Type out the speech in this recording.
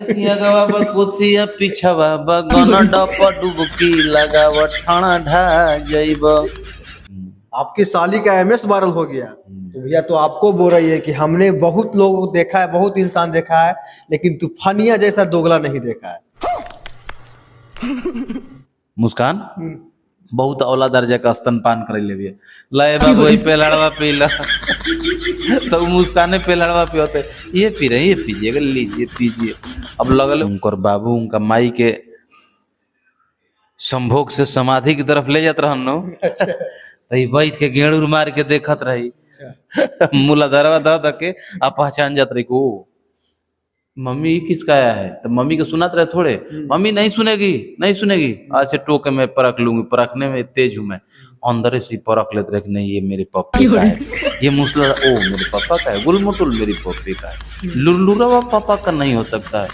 यगवा बकुसिया पिछवा बगन डप डुबकी लगाव ठाणा ढा जइब। आपकी साली का एमएस वायरल हो गया तो भैया तो आपको बोल रही है कि हमने बहुत लोगों को देखा है, बहुत इंसान देखा है, लेकिन तूफानिया जैसा दोगला नहीं देखा है। मुस्कान बहुत औला दर्जा का स्तनपान कर ले लय बाबू वही पे लड़वा पी ला तो मुस्काने पे लड़वा पे होते ये पी रहे, ये पीजिएगा, लीजिए पीजिए। अब लगल उनकर बाबू उनका माई के संभोग से समाधि की तरफ ले जात रहन नो तो बैठ के गेड़ूर मार के देखत रही मूलाधारवा द के आ पहचान जात रही को मम्मी ये किसका आया है, तो मम्मी को सुनाते रहे थोड़े, मम्मी नहीं सुनेगी नहीं सुनेगी, आज से टोके मैं परख लूंगी, परखने में तेज हूं मैं। अंदर से परख लेते रहे कि नहीं ये मेरे पप्पी का है, ये मूसला ओ मेरे पापा का है, गुलमुटुल मेरी पप्पी का है, लुरलुरा पापा का नहीं हो सकता है।